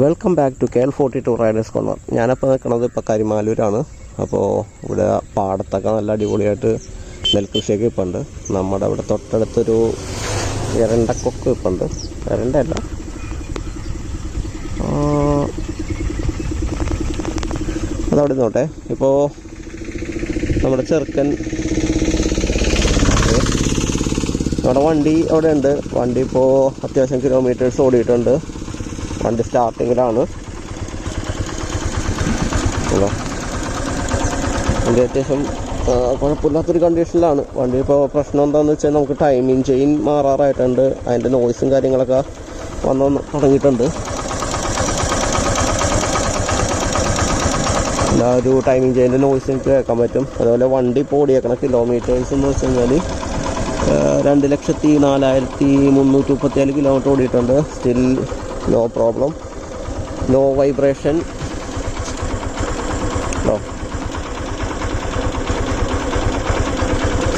Welcome back to KL42 riders corner. ഞാനപ്പോൾ നിൽക്കുന്നത് ഇപ്പോൾ കരിമാലൂരാണ്. അപ്പോൾ ഇവിടെ പാടത്തൊക്കെ നല്ല അടിപൊളിയായിട്ട് നെൽകൃഷിയൊക്കെ ഇപ്പോൾ ഉണ്ട്. നമ്മുടെ ഇവിടെ തൊട്ടടുത്തൊരു എരണ്ടക്കൊക്കെ ഇപ്പോൾ ഉണ്ട്. എരണ്ടല്ല, അതവിടെ നിന്നോട്ടെ. ഇപ്പോൾ നമ്മുടെ ചെറുക്കൻ നമ്മുടെ വണ്ടി അവിടെ ഉണ്ട്. വണ്ടി ഇപ്പോൾ അത്യാവശ്യം കിലോമീറ്റേഴ്സ് ഓടിയിട്ടുണ്ട്. വണ്ടി സ്റ്റാർട്ടിങ്ങിലാണ്. വണ്ടി അത്യാവശ്യം കുഴപ്പമില്ലാത്തൊരു കണ്ടീഷനിലാണ്. വണ്ടി ഇപ്പോൾ പ്രശ്നം എന്താണെന്ന് വെച്ചാൽ നമുക്ക് ടൈമിങ് ചെയിൻ മാറാറായിട്ടുണ്ട്. അതിൻ്റെ നോയ്സും കാര്യങ്ങളൊക്കെ വന്നു തുടങ്ങിയിട്ടുണ്ട്. എല്ലാ ഒരു ടൈമിങ് ചെയിൻ്റെ നോയ്സ് എനിക്ക് കേൾക്കാൻ പറ്റും. അതുപോലെ വണ്ടി ഇപ്പോൾ ഓടിയേക്കണ കിലോമീറ്റേഴ്സ് എന്ന് വെച്ച് കഴിഞ്ഞാൽ 2,04,337 കിലോമീറ്റർ ഓടിയിട്ടുണ്ട്. Still no problem, no vibration,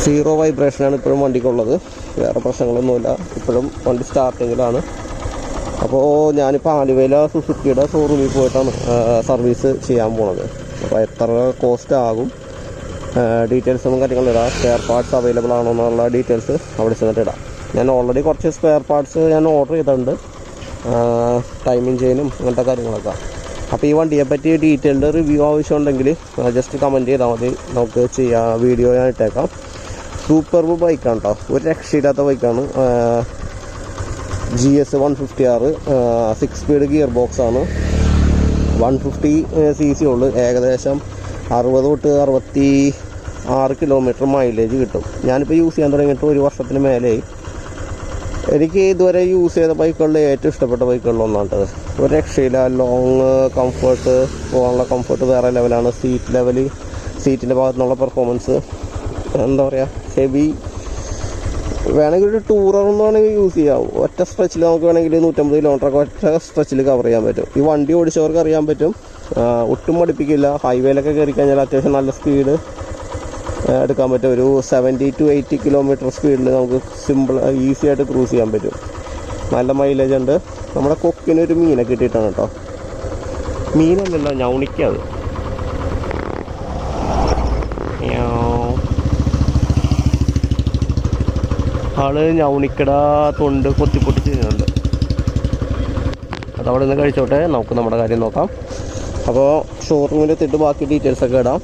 zero വൈബ്രേഷനാണ് ഇപ്പോഴും വണ്ടിക്കുള്ളത്. വേറെ പ്രശ്നങ്ങളൊന്നുമില്ല. ഇപ്പോഴും വണ്ടി സ്റ്റാർട്ടിങ്ങിലാണ്. അപ്പോൾ ഞാനിപ്പോൾ ആലുവയില സുസുക്കിയുടെ ഷോറൂമിൽ പോയിട്ടാണ് സർവീസ് ചെയ്യാൻ പോണത്. അപ്പോൾ എത്ര കോസ്റ്റ് ആകും, ഡീറ്റെയിൽസൊന്നും കാര്യങ്ങളും ഇടാം. സ്പെയർ പാർട്സ് അവൈലബിൾ ആണോ എന്നുള്ള ഡീറ്റെയിൽസ് അവിടെ ചെന്നിട്ട് ഇടാം. ഞാൻ ഓൾറെഡി കുറച്ച് സ്പെയർ പാർട്സ് ഞാൻ ഓർഡർ ചെയ്തിട്ടുണ്ട്, ടൈമിങ് ചെയിനും അങ്ങനത്തെ കാര്യങ്ങളൊക്കെ. അപ്പോൾ ഈ വണ്ടിയെ പറ്റി ഡീറ്റെയിൽഡ് റിവ്യൂ ആവശ്യമുണ്ടെങ്കിൽ ജസ്റ്റ് കമൻറ്റ് ചെയ്താൽ മതി, നമുക്ക് ചെയ്യാം. വീഡിയോ ഞാൻ ഇട്ടേക്കാം. സൂപ്പർബ് ബൈക്കാണ് കേട്ടോ, ഒരു രക്ഷയില്ലാത്ത ബൈക്കാണ്. GS 150R 6 സ്പീഡ് ഗിയർ ബോക്സാണ്. 150 cc ഉള്ളു. ഏകദേശം 60 തൊട്ട് 66 കിലോമീറ്റർ മൈലേജ് കിട്ടും. ഞാനിപ്പോൾ യൂസ് ചെയ്യാൻ തുടങ്ങിയിട്ട് 1 വർഷത്തിന് മേലെയായി. എനിക്ക് ഇതുവരെ യൂസ് ചെയ്ത ബൈക്കുകളിൽ ഏറ്റവും ഇഷ്ടപ്പെട്ട ബൈക്കുകളിൽ ഒന്നാണ്. ഒരു രക്ഷയില്ല. ലോങ് കംഫർട്ട്, പോകാനുള്ള കംഫർട്ട് വേറെ ലെവലാണ്. സീറ്റിൻ്റെ ഭാഗത്തു നിന്നുള്ള പെർഫോമൻസ് എന്താ പറയുക, ഹെവി. വേണമെങ്കിൽ ഒരു ടൂററൊന്നും വേണമെങ്കിൽ യൂസ് ചെയ്യാം. ഒറ്റ സ്ട്രെച്ചിൽ നമുക്ക് വേണമെങ്കിൽ 150 കിലോമീറ്ററൊക്കെ ഒറ്റ സ്ട്രെച്ചിൽ കവർ ചെയ്യാൻ പറ്റും. ഈ വണ്ടി ഓടിച്ചവർക്ക് അറിയാൻ പറ്റും, ഒട്ടും മടുപ്പിക്കില്ല. ഹൈവേയിലൊക്കെ കയറി കഴിഞ്ഞാൽ അത്യാവശ്യം നല്ല സ്പീഡ് എടുക്കാൻ പറ്റും. ഒരു 70 to 80 കിലോമീറ്റർ സ്പീഡിൽ നമുക്ക് ഈസി ആയിട്ട് ക്രൂസ് ചെയ്യാൻ പറ്റും. നല്ല മൈലേജ് ഉണ്ട്. നമ്മുടെ കൊക്കിനൊരു മീനെ കിട്ടിയിട്ടാണ് കേട്ടോ. മീനല്ലല്ലോ, ഞൗണിക്കത്. ആള് ഞൗണിക്കട തൊണ്ട് കൊത്തിപ്പൊട്ടി ചെയ്യുന്നുണ്ട്. അതവിടെ നിന്ന് കഴിച്ചോട്ടെ, നമുക്ക് നമ്മുടെ കാര്യം നോക്കാം. അപ്പോൾ ഷോറൂമിൽ എത്തിയിട്ട് ബാക്കി ഡീറ്റെയിൽസൊക്കെ ഇടാം.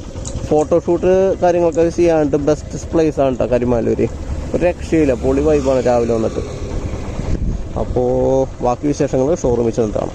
ഫോട്ടോഷൂട്ട് കാര്യങ്ങളൊക്കെ ചെയ്യാനായിട്ട് ബെസ്റ്റ് പ്ലേസ് ആണ് കേട്ടോ കരിമാലൂര്. ഒരു രക്ഷയില്ല, പൊളി വൈബാണ് രാവിലെ വന്നിട്ട്. അപ്പോൾ ബാക്കി വിശേഷങ്ങൾ ഷോറൂമിൽ ചെന്നിട്ടാണ്.